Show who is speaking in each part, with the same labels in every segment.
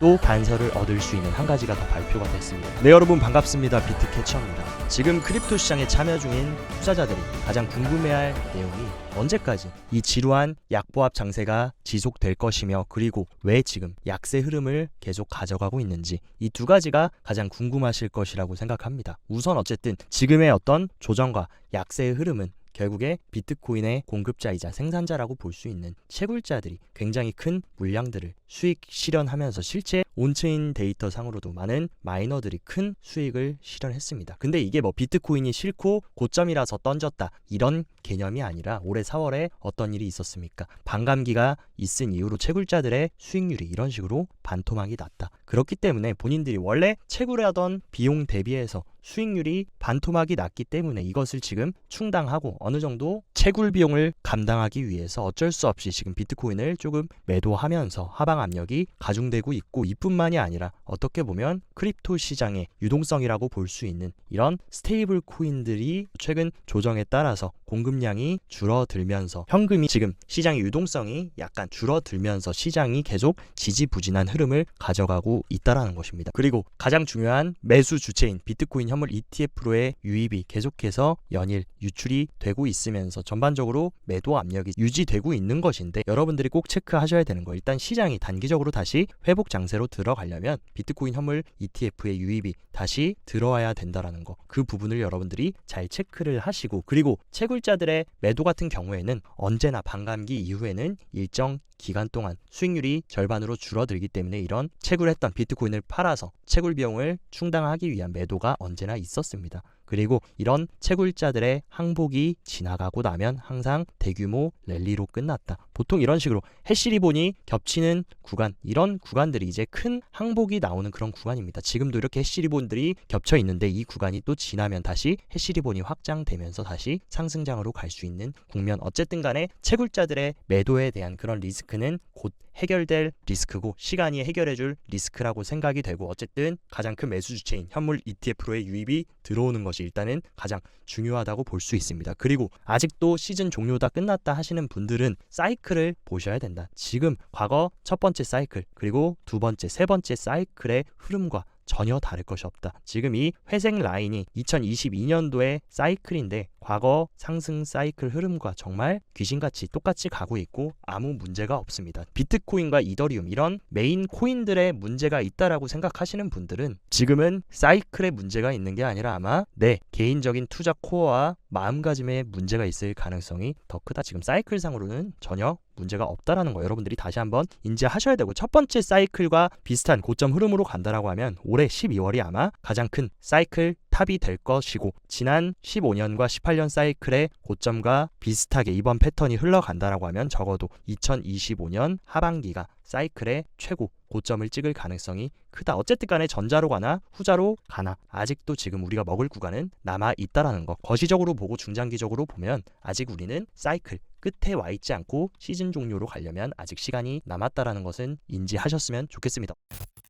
Speaker 1: 또 단서를 얻을 수 있는 한 가지가 더 발표가 됐습니다. 네, 여러분 반갑습니다. 비트캐쳐입니다. 지금 크립토 시장에 참여 중인 투자자들이 가장 궁금해할 내용이 언제까지 이 지루한 약보합 장세가 지속될 것이며, 그리고 왜 지금 약세 흐름을 계속 가져가고 있는지, 이 두 가지가 가장 궁금하실 것이라고 생각합니다. 우선 어쨌든 지금의 어떤 조정과 약세의 흐름은 결국에 비트코인의 공급자이자 생산자라고 볼 수 있는 채굴자들이 굉장히 큰 물량들을 수익 실현하면서, 실제 온체인 데이터 상으로도 많은 마이너들이 큰 수익을 실현했습니다. 근데 이게 뭐 비트코인이 싫고 고점이라서 던졌다 이런 개념이 아니라, 올해 4월에 어떤 일이 있었습니까? 반감기가 있은 이후로 채굴자들의 수익률이 이런 식으로 반토막이 났다. 그렇기 때문에 본인들이 원래 채굴하던 비용 대비해서 수익률이 반토막이 났기 때문에 이것을 지금 충당하고 어느 정도 채굴 비용을 감당하기 위해서 어쩔 수 없이 지금 비트코인을 조금 매도하면서 하방 압력이 가중되고 있고, 이뿐만이 아니라 어떻게 보면 크립토 시장의 유동성이라고 볼 수 있는 이런 스테이블 코인들이 최근 조정에 따라서 공급량이 줄어들면서 현금이 지금 시장의 유동성이 약간 줄어들면서 시장이 계속 지지부진한 흐름을 가져가고 있다라는 것입니다. 그리고 가장 중요한 매수 주체인 비트코인 현물 ETF로의 유입이 계속해서 연일 유출이 되고 있으면서 전반적으로 매도 압력이 유지되고 있는 것인데, 여러분들이 꼭 체크하셔야 되는 거, 일단 시장이 단기적으로 다시 회복 장세로 들어가려면 비트코인 현물 ETF의 유입이 다시 들어와야 된다라는 거, 그 부분을 여러분들이 잘 체크를 하시고, 그리고 채굴자들의 매도 같은 경우에는 언제나 반감기 이후에는 일정 기간 동안 수익률이 절반으로 줄어들기 때문에 이런 채굴했던 비트코인을 팔아서 채굴 비용을 충당하기 위한 매도가 언제나 있었습니다. 그리고 이런 채굴자들의 항복이 지나가고 나면 항상 대규모 랠리로 끝났다. 보통 이런 식으로 해시리본이 겹치는 구간, 이런 구간들이 이제 큰 항복이 나오는 그런 구간입니다. 지금도 이렇게 해시리본들이 겹쳐 있는데 이 구간이 또 지나면 다시 해시리본이 확장되면서 다시 상승장으로 갈 수 있는 국면. 어쨌든 간에 채굴자들의 매도에 대한 그런 리스크는 곧 해결될 리스크고, 시간이 해결해줄 리스크라고 생각이 되고, 어쨌든 가장 큰 매수 주체인 현물 ETF로의 유입이 들어오는 것이 일단은 가장 중요하다고 볼 수 있습니다. 그리고 아직도 시즌 종료다 끝났다 하시는 분들은 사이클을 보셔야 된다. 지금 과거 첫 번째 사이클, 그리고 두 번째, 세 번째 사이클의 흐름과 전혀 다를 것이 없다. 지금 이 회색 라인이 2022년도의 사이클인데 과거 상승 사이클 흐름과 정말 귀신같이 똑같이 가고 있고 아무 문제가 없습니다. 비트코인과 이더리움 이런 메인 코인들의 문제가 있다라고 생각하시는 분들은 지금은 사이클의 문제가 있는 게 아니라 아마 내 개인적인 투자 코어와 마음가짐에 문제가 있을 가능성이 더 크다. 지금 사이클상으로는 전혀 문제가 없다라는 거 여러분들이 다시 한번 인지하셔야 되고, 첫 번째 사이클과 비슷한 고점 흐름으로 간다라고 하면 올해 12월이 아마 가장 큰 사이클 탑이 될 것이고, 지난 15년과 18년 사이클의 고점과 비슷하게 이번 패턴이 흘러간다라고 하면 적어도 2025년 하반기가 사이클의 최고 고점을 찍을 가능성이 크다. 어쨌든 간에 전자로 가나 후자로 가나 아직도 지금 우리가 먹을 구간은 남아 있다라는 거, 거시적으로 보고 중장기적으로 보면 아직 우리는 사이클 끝에 와 있지 않고 시즌 종료로 가려면 아직 시간이 남았다라는 것은 인지하셨으면 좋겠습니다.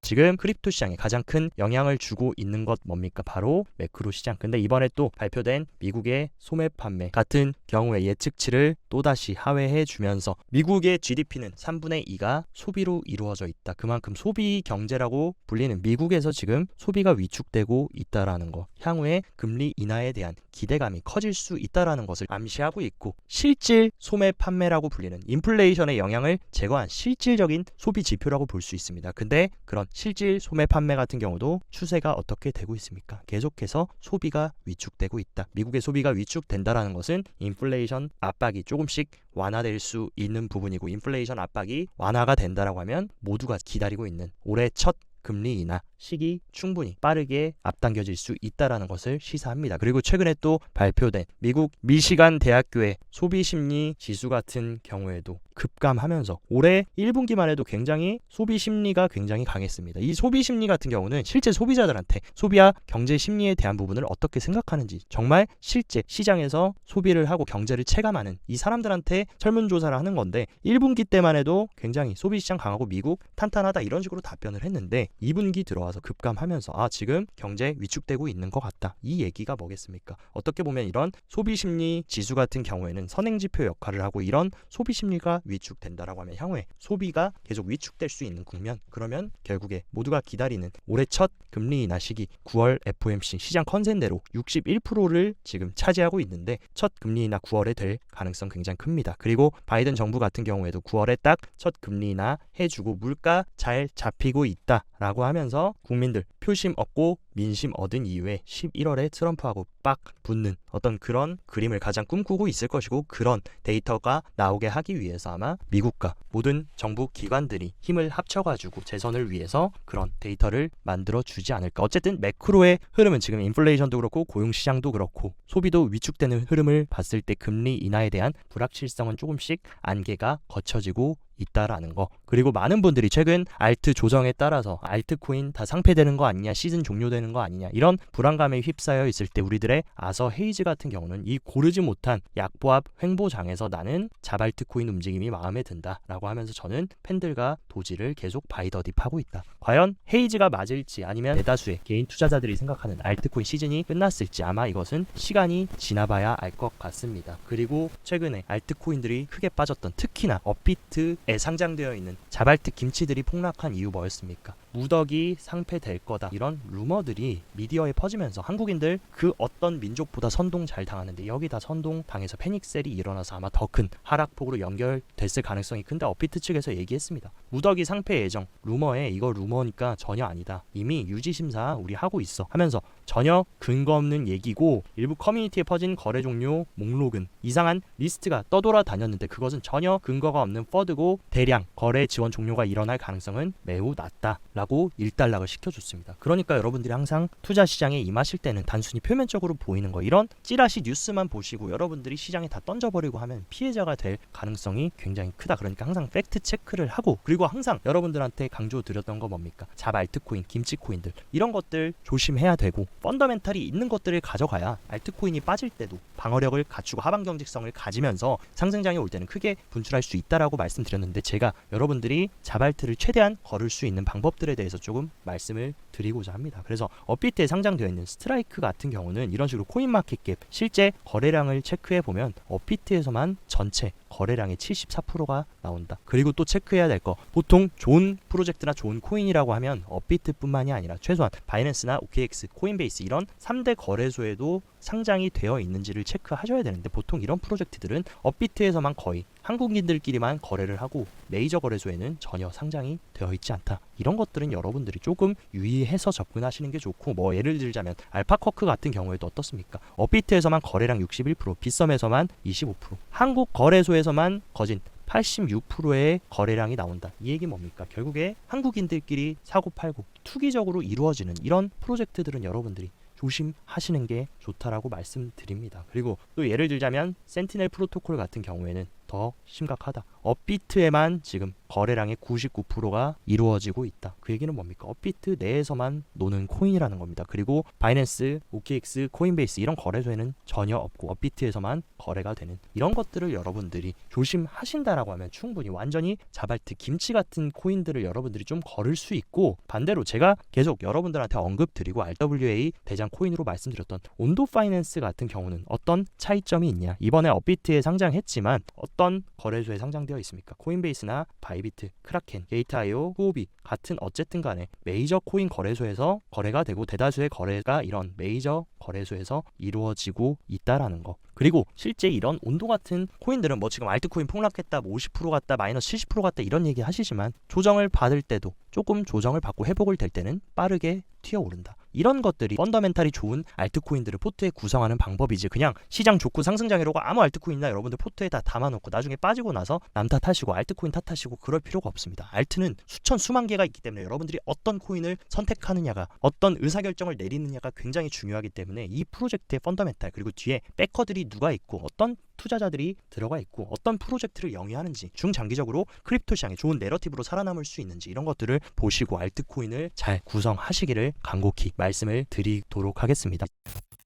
Speaker 1: 지금 크립토 시장에 가장 큰 영향을 주고 있는 것 뭡니까? 바로 매크로 시장. 근데 이번에 또 발표된 미국의 소매 판매 같은 경우에 예측치를 또다시 하회해 주면서 미국의 GDP는 3분의 2가 소비로 이루어져 있다. 그만큼 소비 경제라고 불리는 미국에서 지금 소비가 위축되고 있다라는 거, 향후에 금리 인하에 대한 기대감이 커질 수 있다라는 것을 암시하고 있고, 실질 소매 판매라고 불리는 인플레이션의 영향을 제거한 실질적인 소비 지표라고 볼 수 있습니다. 근데 그런 실질 소매 판매 같은 경우도 추세가 어떻게 되고 있습니까? 계속해서 소비가 위축되고 있다. 미국의 소비가 위축된다라는 것은 인플레이션 압박이 조금씩 완화될 수 있는 부분이고, 인플레이션 압박이 완화가 된다라고 하면 모두가 기다리고 있는 올해 첫 금리 인하 시기 충분히 빠르게 앞당겨질 수 있다라는 것을 시사합니다. 그리고 최근에 또 발표된 미국 미시간 대학교의 소비심리 지수 같은 경우에도 급감하면서 올해 1분기만 해도 굉장히 소비심리가 굉장히 강했습니다. 이 소비심리 같은 경우는 실제 소비자들한테 소비와 경제 심리에 대한 부분을 어떻게 생각하는지, 정말 실제 시장에서 소비를 하고 경제를 체감하는 이 사람들한테 설문조사를 하는 건데, 1분기 때만 해도 굉장히 소비시장 강하고 미국 탄탄하다 이런 식으로 답변을 했는데 2분기 들어와서 급감하면서 지금 경제 위축되고 있는 것 같다. 이 얘기가 뭐겠습니까? 어떻게 보면 이런 소비심리 지수 같은 경우에는 선행지표 역할을 하고 이런 소비심리가 위축된다라고 하면 향후에 소비가 계속 위축될 수 있는 국면, 그러면 결국에 모두가 기다리는 올해 첫 금리 인하 시기 9월 FOMC 시장 컨센대로 61%를 지금 차지하고 있는데 첫 금리 인하 9월에 될 가능성 굉장히 큽니다. 그리고 바이든 정부 같은 경우에도 9월에 딱 첫 금리 인하 해주고 물가 잘 잡히고 있다라고 하면서 국민들 표심 얻고 민심 얻은 이후에 11월에 트럼프하고 빡 붙는 어떤 그런 그림을 가장 꿈꾸고 있을 것이고, 그런 데이터가 나오게 하기 위해서 아마 미국과 모든 정부 기관들이 힘을 합쳐가지고 재선을 위해서 그런 데이터를 만들어 주지 않을까. 어쨌든 매크로의 흐름은 지금 인플레이션도 그렇고 고용시장도 그렇고 소비도 위축되는 흐름을 봤을 때 금리 인하에 대한 불확실성은 조금씩 안개가 걷혀지고 있다라는 거. 그리고 많은 분들이 최근 알트 조정에 따라서 알트코인 다 상폐되는 거 아니냐, 시즌 종료되는 거 아니냐, 이런 불안감에 휩싸여 있을 때 우리들의 아서 헤이즈 같은 경우는 이 고르지 못한 약보합 횡보장에서 나는 자발트코인 움직임이 마음에 든다 라고 하면서 저는 팬들과 도지를 계속 바이더딥하고 있다. 과연 헤이즈가 맞을지 아니면 대다수의 개인 투자자들이 생각하는 알트코인 시즌이 끝났을지 아마 이것은 시간이 지나봐야 알 것 같습니다. 그리고 최근에 알트코인들이 크게 빠졌던, 특히나 업비트에 상장되어 있는 자발트 김치들이 폭락한 이유 뭐였습니까? 무더기 상폐될 거다, 이런 루머들이 미디어에 퍼지면서 한국인들 그 어떤 민족보다 선동 잘 당하는데 여기다 선동 당해서 패닉셀이 일어나서 아마 더 큰 하락폭으로 연결됐을 가능성이 큰데 업비트 측에서 얘기했습니다. 무더기 상폐 예정, 루머에 이거 루머니까 전혀 아니다, 이미 유지심사 우리 하고 있어 하면서 전혀 근거 없는 얘기고, 일부 커뮤니티에 퍼진 거래 종료 목록은 이상한 리스트가 떠돌아다녔는데 그것은 전혀 근거가 없는 퍼드고 대량 거래 지원 종료가 일어날 가능성은 매우 낮다 라고 일단락을 시켜줬습니다. 그러니까 여러분들이 항상 투자 시장에 임하실 때는 단순히 표면적으로 보이는 거, 이런 찌라시 뉴스만 보시고 여러분들이 시장에 다 던져버리고 하면 피해자가 될 가능성이 굉장히 크다. 그러니까 항상 팩트 체크를 하고, 그리고 항상 여러분들한테 강조드렸던 거 뭡니까? 자발트코인, 김치코인들 이런 것들 조심해야 되고, 펀더멘탈이 있는 것들을 가져가야 알트코인이 빠질 때도 방어력을 갖추고 하방 경직성을 가지면서 상승장이 올 때는 크게 분출할 수 있다라고 말씀드렸는데, 제가 여러분들이 자발트를 최대한 걸을 수 있는 방법들에 대해서 조금 말씀을 드리고자 합니다. 그래서 업비트에 상장되어 있는 스트라이크 같은 경우는 이런 식으로 코인마켓캡 실제 거래량을 체크해 보면 업비트에서만 전체 거래량의 74%가 나온다. 그리고 또 체크해야 될 거, 보통 좋은 프로젝트나 좋은 코인이라고 하면 업비트뿐만이 아니라 최소한 바이낸스나 OKX, 코인베이스 이런 3대 거래소에도 상장이 되어 있는지를 체크하셔야 되는데, 보통 이런 프로젝트들은 업비트에서만 거의 한국인들끼리만 거래를 하고 메이저 거래소에는 전혀 상장이 되어 있지 않다. 이런 것들은 여러분들이 조금 유의해서 접근하시는 게 좋고, 뭐 예를 들자면 알파커크 같은 경우에도 어떻습니까? 업비트에서만 거래량 61%, 빗썸에서만 25%, 한국 거래소에서만 거진 86%의 거래량이 나온다. 이 얘기 뭡니까? 결국에 한국인들끼리 사고팔고 투기적으로 이루어지는 이런 프로젝트들은 여러분들이 조심하시는 게 좋다라고 말씀드립니다. 그리고 또 예를 들자면 센티넬 프로토콜 같은 경우에는 더 심각하다. 업비트에만 지금 거래량의 99%가 이루어지고 있다. 그 얘기는 뭡니까? 업비트 내에서만 노는 코인이라는 겁니다. 그리고 바이낸스, OKX, 코인베이스 이런 거래소에는 전혀 없고 업비트에서만 거래가 되는 이런 것들을 여러분들이 조심하신다라고 하면 충분히 완전히 자발트 김치 같은 코인들을 여러분들이 좀 걸을 수 있고, 반대로 제가 계속 여러분들한테 언급드리고 RWA 대장 코인으로 말씀드렸던 온도 파이낸스 같은 경우는 어떤 차이점이 있냐? 이번에 업비트에 상장했지만 어떤 거래소에 상장되어 있습니까? 코인베이스나 바이비트, 크라켄, 게이트IO, 후오비 같은 어쨌든 간에 메이저 코인 거래소에서 거래가 되고 대다수의 거래가 이런 메이저 거래소에서 이루어지고 있다라는 거. 그리고 실제 이런 온도 같은 코인들은 뭐 지금 알트코인 폭락했다, 뭐 50% 갔다, 마이너스 70% 갔다 이런 얘기 하시지만 조정을 받을 때도 조금 조정을 받고 회복을 될 때는 빠르게 튀어오른다. 이런 것들이 펀더멘탈이 좋은 알트코인들을 포트에 구성하는 방법이지, 그냥 시장 좋고 상승장이라고 아무 알트코인이나 여러분들 포트에 다 담아놓고 나중에 빠지고 나서 남 탓하시고 알트코인 탓하시고 그럴 필요가 없습니다. 알트는 수천 수만 개가 있기 때문에 여러분들이 어떤 코인을 선택하느냐가, 어떤 의사결정을 내리느냐가 굉장히 중요하기 때문에 이 프로젝트의 펀더멘탈, 그리고 뒤에 백커들이 누가 있고 어떤 투자자들이 들어가 있고 어떤 프로젝트를 영위하는지, 중장기적으로 크립토 시장에 좋은 내러티브로 살아남을 수 있는지 이런 것들을 보시고 알트코인을 잘 구성하시기를 간곡히 말씀을 드리도록 하겠습니다.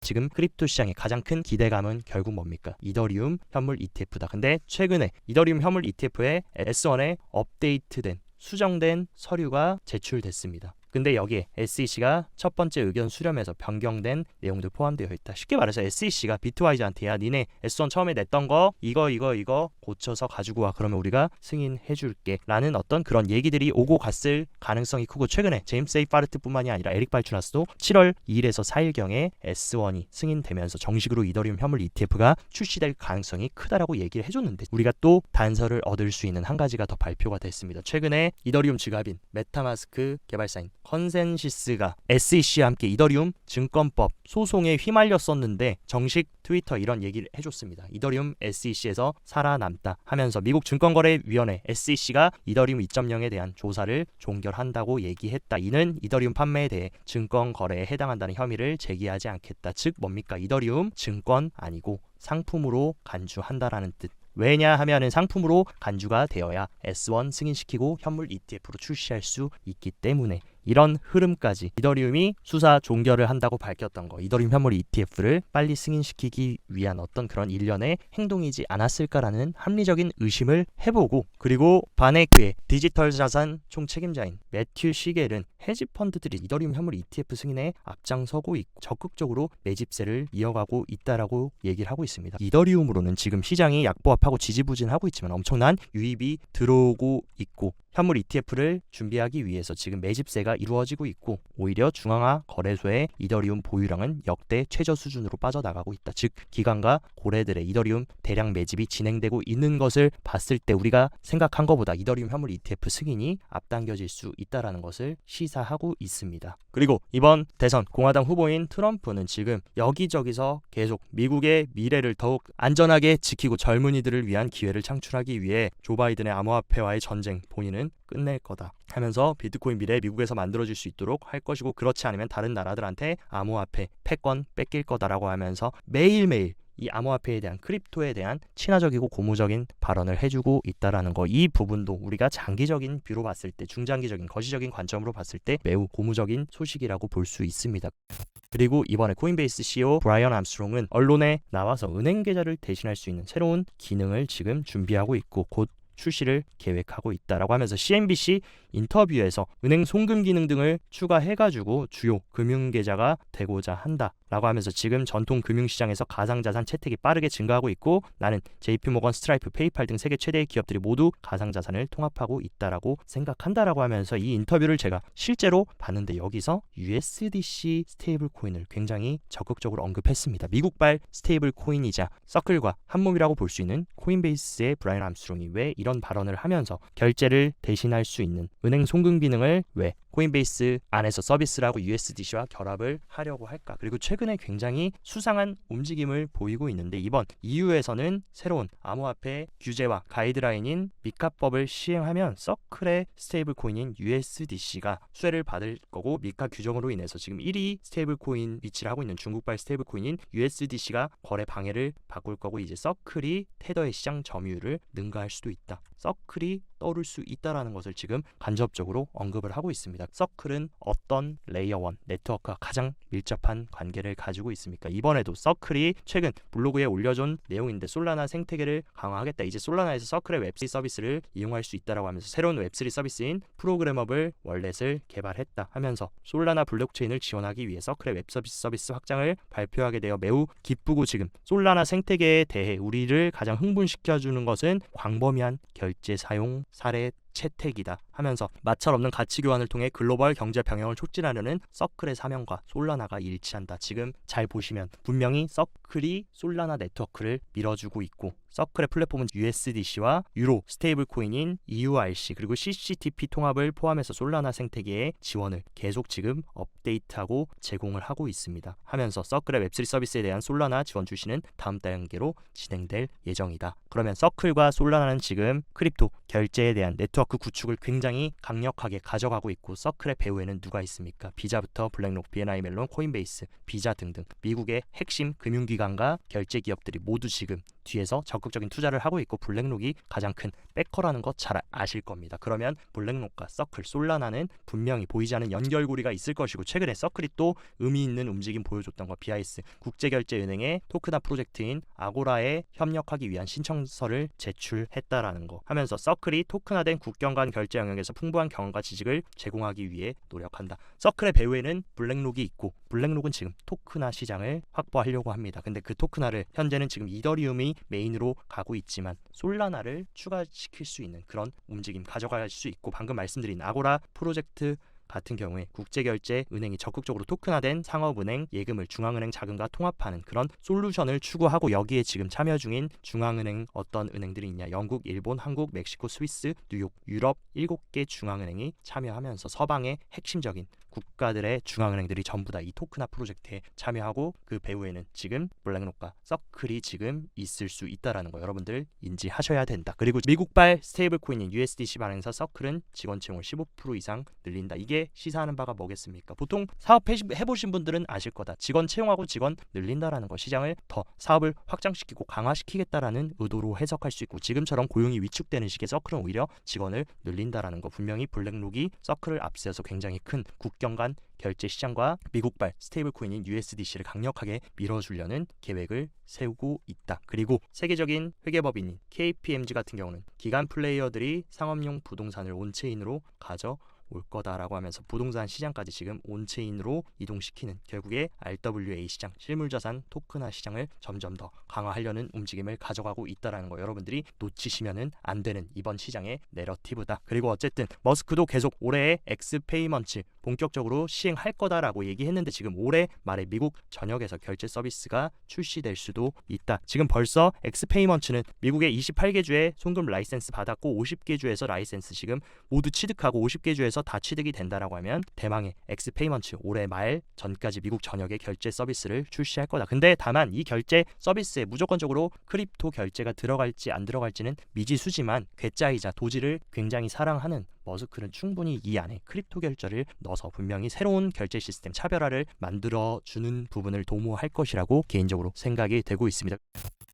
Speaker 1: 지금 크립토 시장의 가장 큰 기대감은 결국 뭡니까? 이더리움 현물 ETF다. 근데 최근에 이더리움 현물 ETF의 S1에 업데이트된 수정된 서류가 제출됐습니다. 근데 여기에 SEC가 첫 번째 의견 수렴에서 변경된 내용도 포함되어 있다. 쉽게 말해서 SEC가 비트와이즈한테 야 니네 S1 처음에 냈던 거 이거 고쳐서 가지고 와. 그러면 우리가 승인해 줄게 라는 어떤 그런 얘기들이 오고 갔을 가능성이 크고, 최근에 제임스 A 파르트뿐만이 아니라 에릭 발추나스도 7월 2일에서 4일경에 S1이 승인되면서 정식으로 이더리움 현물 ETF가 출시될 가능성이 크다라고 얘기를 해줬는데, 우리가 또 단서를 얻을 수 있는 한 가지가 더 발표가 됐습니다. 최근에 이더리움 지갑인 메타마스크 개발사인 컨센시스가 SEC와 함께 이더리움 증권법 소송에 휘말렸었는데 정식 트위터 이런 얘기를 해줬습니다. 이더리움 SEC에서 살아남다 하면서 미국 증권거래위원회 SEC가 이더리움 2.0에 대한 조사를 종결한다고 얘기했다. 이는 이더리움 판매에 대해 증권거래에 해당한다는 혐의를 제기하지 않겠다. 즉 뭡니까? 이더리움 증권 아니고 상품으로 간주한다라는 뜻. 왜냐 하면은 상품으로 간주가 되어야 S1 승인시키고 현물 ETF로 출시할 수 있기 때문에, 이런 흐름까지 이더리움이 수사 종결을 한다고 밝혔던 거, 이더리움 현물 ETF를 빨리 승인시키기 위한 어떤 그런 일련의 행동이지 않았을까라는 합리적인 의심을 해보고, 그리고 바네크의 디지털 자산 총책임자인 매튜 시겔은 헤지 펀드들이 이더리움 현물 ETF 승인에 앞장서고 있고 적극적으로 매집세를 이어가고 있다라고 얘기를 하고 있습니다. 이더리움으로는 지금 시장이 약보합하고 지지부진하고 있지만 엄청난 유입이 들어오고 있고, 현물 ETF를 준비하기 위해서 지금 매집세가 이루어지고 있고, 오히려 중앙화 거래소의 이더리움 보유량은 역대 최저 수준으로 빠져나가고 있다. 즉 기관과 고래들의 이더리움 대량 매집이 진행되고 있는 것을 봤을 때 우리가 생각한 것보다 이더리움 현물 ETF 승인이 앞당겨질 수 있다는 것을 시사하고 있습니다. 그리고 이번 대선 공화당 후보인 트럼프는 지금 여기저기서 계속 미국의 미래를 더욱 안전하게 지키고 젊은이들을 위한 기회를 창출하기 위해 조 바이든의 암호화폐와의 전쟁, 본인은 끝낼 거다 하면서 비트코인 미래 미국에서 만들어질 수 있도록 할 것이고, 그렇지 않으면 다른 나라들한테 암호화폐 패권 뺏길 거다라고 하면서 매일매일 이 암호화폐에 대한, 크립토에 대한 친화적이고 고무적인 발언을 해주고 있다라는 거, 이 부분도 우리가 장기적인 뷰로 봤을 때, 중장기적인 거시적인 관점으로 봤을 때 매우 고무적인 소식이라고 볼 수 있습니다. 그리고 이번에 코인베이스 CEO 브라이언 암스트롱은 언론에 나와서 은행 계좌를 대신할 수 있는 새로운 기능을 지금 준비하고 있고 곧 출시를 계획하고 있다라고 하면서 CNBC 인터뷰에서 은행 송금 기능 등을 추가해가지고 주요 금융계좌가 되고자 한다라고 하면서, 지금 전통 금융시장에서 가상자산 채택이 빠르게 증가하고 있고 나는 JP모건, 스트라이프, 페이팔 등 세계 최대의 기업들이 모두 가상자산을 통합하고 있다라고 생각한다라고 하면서, 이 인터뷰를 제가 실제로 봤는데 여기서 USDC 스테이블 코인을 굉장히 적극적으로 언급했습니다. 미국발 스테이블 코인이자 서클과 한몸이라고 볼 수 있는 코인베이스의 브라이언 암스트롱이 왜 이런 발언을 하면서 결제를 대신할 수 있는 은행 송금 기능을 왜 코인베이스 안에서 서비스를 하고 USDC와 결합을 하려고 할까? 그리고 최근에 굉장히 수상한 움직임을 보이고 있는데, 이번 EU에서는 새로운 암호화폐 규제와 가이드라인인 미카법을 시행하면 서클의 스테이블 코인인 USDC가 수혜를 받을 거고, 미카 규정으로 인해서 지금 1위 스테이블 코인 위치를 하고 있는 중국발 스테이블 코인인 USDC가 거래 방해를 바꿀 거고, 이제 서클이 테더의 시장 점유율을 능가할 수도 있다. 서클이 떠오를 수 있다라는 것을 지금 간접적으로 언급을 하고 있습니다. 서클은 어떤 레이어 1 네트워크와 가장 밀접한 관계를 가지고 있습니까? 이번에도 서클이 최근 블로그에 올려준 내용인데, 솔라나 생태계를 강화하겠다. 이제 솔라나에서 서클의 웹3 서비스를 이용할 수 있다라고 하면서 새로운 웹3 서비스인 프로그래머블 월렛을 개발했다 하면서 솔라나 블록체인을 지원하기 위해 서클의 웹 서비스 확장을 발표하게 되어 매우 기쁘고, 지금 솔라나 생태계에 대해 우리를 가장 흥분시켜주는 것은 광범위한 결제 사용 사례 채택이다 하면서 마찰 없는 가치 교환을 통해 글로벌 경제 병행을 촉진하려는 서클의 사명과 솔라나가 일치한다. 지금 잘 보시면 분명히 서클이 솔라나 네트워크를 밀어주고 있고, 서클의 플랫폼은 USDC와 유로 스테이블 코인인 EURC 그리고 CCTP 통합을 포함해서 솔라나 생태계의 지원을 계속 지금 업데이트하고 제공을 하고 있습니다. 하면서 서클의 웹3 서비스에 대한 솔라나 지원 출시는 다음 단계로 진행될 예정이다. 그러면 서클과 솔라나는 지금 크립토 결제에 대한 네트워크 구축을 굉장히 강력하게 가져가고 있고, 서클의 배후에는 누가 있습니까? 비자부터 블랙록, BNI 멜론, 코인베이스, 비자 등등 미국의 핵심 금융기관과 결제 기업들이 모두 지금 뒤에서 적극적인 투자를 하고 있고, 블랙록이 가장 큰 백커라는 것 잘 아실 겁니다. 그러면 블랙록과 서클, 솔라나는 분명히 보이지 않는 연결고리가 있을 것이고, 최근에 서클이 또 의미 있는 움직임 보여줬던 거, BIS 국제결제은행의 토크나 프로젝트인 아고라에 협력하기 위한 신청서를 제출했다라는 거 하면서, 서클이 토큰화된 국경 간 결제 영역에서 풍부한 경험과 지식을 제공하기 위해 노력한다. 서클의 배후에는 블랙록이 있고 블랙록은 지금 토크나 시장을 확보하려고 합니다. 근데 그 토크나를 현재는 지금 이더리움이 메인으로 가고 있지만 솔라나를 추가시킬 수 있는 그런 움직임 가져갈 수 있고, 방금 말씀드린 아고라 프로젝트 같은 경우에 국제결제은행이 적극적으로 토큰화된 상업은행 예금을 중앙은행 자금과 통합하는 그런 솔루션을 추구하고, 여기에 지금 참여 중인 중앙은행 어떤 은행들이 있냐, 영국, 일본, 한국, 멕시코, 스위스, 뉴욕, 유럽 7개 중앙은행이 참여하면서 서방의 핵심적인 국가들의 중앙은행들이 전부 다 이 토크나 프로젝트에 참여하고, 그 배후에는 지금 블랙록과 서클이 지금 있을 수 있다라는 거 여러분들 인지하셔야 된다. 그리고 미국발 스테이블 코인인 USDC 발행사 서클은 직원 채용을 15% 이상 늘린다. 이게 시사하는 바가 뭐겠습니까? 보통 사업 해보신 분들은 아실 거다. 직원 채용하고 직원 늘린다라는 거, 시장을 더 사업을 확장시키고 강화시키겠다라는 의도로 해석할 수 있고, 지금처럼 고용이 위축되는 시기에 서클은 오히려 직원을 늘린다라는 거, 분명히 블랙록이 서클을 앞세워서 굉장히 큰 국경 간 결제 시장과 미국발 스테이블 코인인 USDC를 강력하게 밀어주려는 계획을 세우고 있다. 그리고 세계적인 회계법인인 KPMG 같은 경우는 기관 플레이어들이 상업용 부동산을 온체인으로 올 거다라고 하면서 부동산 시장까지 지금 온체인으로 이동시키는, 결국에 RWA 시장, 실물자산 토큰화 시장을 점점 더 강화하려는 움직임을 가져가고 있다라는 거 여러분들이 놓치시면은 안 되는 이번 시장의 내러티브다. 그리고 어쨌든 머스크도 계속 올해에 엑스페이먼트 본격적으로 시행할 거다라고 얘기했는데, 지금 올해 말에 미국 전역에서 결제 서비스가 출시될 수도 있다. 지금 벌써 엑스페이먼트는 미국의 28개 주에 송금 라이센스 받았고 50개 주에서 라이센스 지금 모두 취득하고 50개 주에서 다 취득이 된다라고 하면 대망의 엑스페이먼트 올해 말 전까지 미국 전역의 결제 서비스를 출시할 거다. 근데 다만 이 결제 서비스에 무조건적으로 크립토 결제가 들어갈지 안 들어갈지는 미지수지만, 괴짜이자 도지를 굉장히 사랑하는 머스크는 충분히 이 안에 크립토 결제를 넣어서 분명히 새로운 결제 시스템 차별화를 만들어주는 부분을 도모할 것이라고 개인적으로 생각이 되고 있습니다.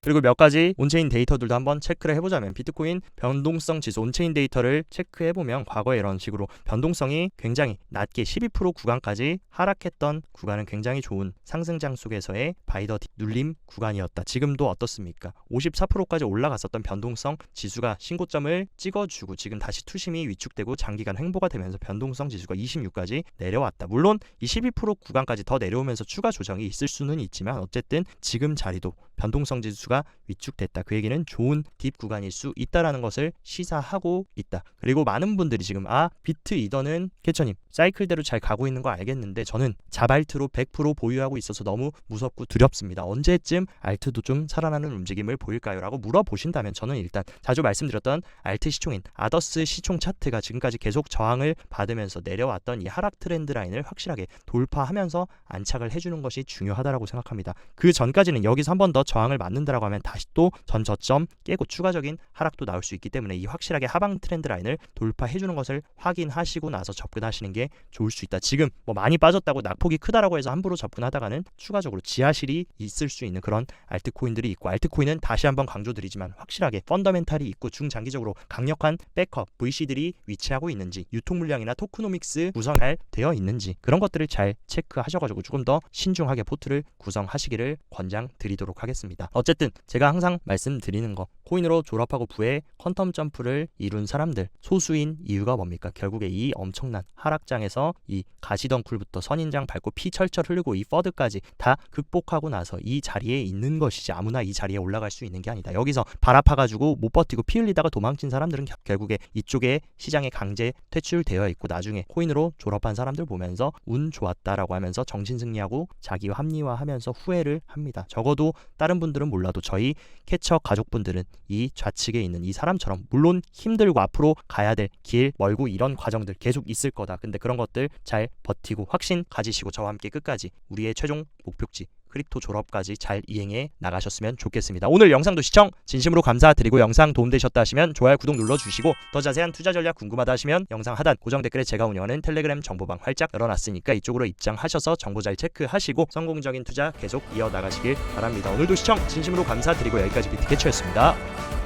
Speaker 1: 그리고 몇 가지 온체인 데이터들도 한번 체크를 해보자면, 비트코인 변동성 지수 온체인 데이터를 체크해보면 과거에 이런 식으로 변동성이 굉장히 낮게 12% 구간까지 하락했던 구간은 굉장히 좋은 상승장 속에서의 바이더 눌림 구간이었다. 지금도 어떻습니까? 54%까지 올라갔었던 변동성 지수가 신고점을 찍어주고 지금 다시 투심이 위축되고 장기간 횡보가 되면서 변동성 지수가 26까지 내려왔다. 물론 이 12% 구간까지 더 내려오면서 추가 조정이 있을 수는 있지만, 어쨌든 지금 자리도 변동성 지수가 위축됐다. 그 얘기는 좋은 딥 구간일 수 있다라는 것을 시사하고 있다. 그리고 많은 분들이 지금 비트 이더는 캐처님 사이클대로 잘 가고 있는 거 알겠는데 저는 자발트로 100% 보유하고 있어서 너무 무섭고 두렵습니다. 언제쯤 알트도 좀 살아나는 움직임을 보일까요? 라고 물어보신다면, 저는 일단 자주 말씀드렸던 알트 시총인 아더스 시총 차트가 지금까지 계속 저항을 받으면서 내려왔던 이 하락 트렌드 라인을 확실하게 돌파하면서 안착을 해주는 것이 중요하다라고 생각합니다. 그 전까지는 여기서 한 번 더 저항을 맞는다라고 하면 다시 또 전 저점 깨고 추가적인 하락도 나올 수 있기 때문에, 이 확실하게 하방 트렌드 라인을 돌파해주는 것을 확인하시고 나서 접근하시는 게 좋을 수 있다. 지금 뭐 많이 빠졌다고 낙폭이 크다라고 해서 함부로 접근하다가는 추가적으로 지하실이 있을 수 있는 그런 알트코인들이 있고, 알트코인은 다시 한번 강조드리지만 확실하게 펀더멘탈이 있고 중장기적으로 강력한 백업 VC들이 위치하고 있는지, 유통 물량이나 토크노믹스 구성이 잘 되어 있는지, 그런 것들을 잘 체크하셔가지고 조금 더 신중하게 포트를 구성하시기를 권장드리도록 하겠습니다. 어쨌든 제가 항상 말씀드리는 거, 코인으로 졸업하고 부에 퀀텀 점프를 이룬 사람들 소수인 이유가 뭡니까? 결국에 이 엄청난 하락장에서 이 가시덩굴부터 선인장 밟고 피 철철 흐르고 이 퍼드까지 다 극복하고 나서 이 자리에 있는 것이지, 아무나 이 자리에 올라갈 수 있는 게 아니다. 여기서 발 아파가지고 못 버티고 피 흘리다가 도망친 사람들은 결국에 이쪽에 시장에 강제 퇴출되어 있고, 나중에 코인으로 졸업한 사람들 보면서 운 좋았다라고 하면서 정신승리하고 자기 합리화하면서 후회를 합니다. 적어도 다른 분들은 몰라도 저희 캐쳐 가족분들은 이 좌측에 있는 이 사람처럼 물론 힘들고 앞으로 가야 될 길 멀고 이런 과정들 계속 있을 거다. 근데 그런 것들 잘 버티고 확신 가지시고 저와 함께 끝까지 우리의 최종 목표지 크립토 졸업까지 잘 이행해 나가셨으면 좋겠습니다. 오늘 영상도 시청 진심으로 감사드리고, 영상 도움되셨다 하시면 좋아요, 구독 눌러주시고, 더 자세한 투자 전략 궁금하다 하시면 영상 하단 고정 댓글에 제가 운영하는 텔레그램 정보방 활짝 열어놨으니까 이쪽으로 입장하셔서 정보 잘 체크하시고 성공적인 투자 계속 이어나가시길 바랍니다. 오늘도 시청 진심으로 감사드리고 여기까지 비트캐쳐였습니다.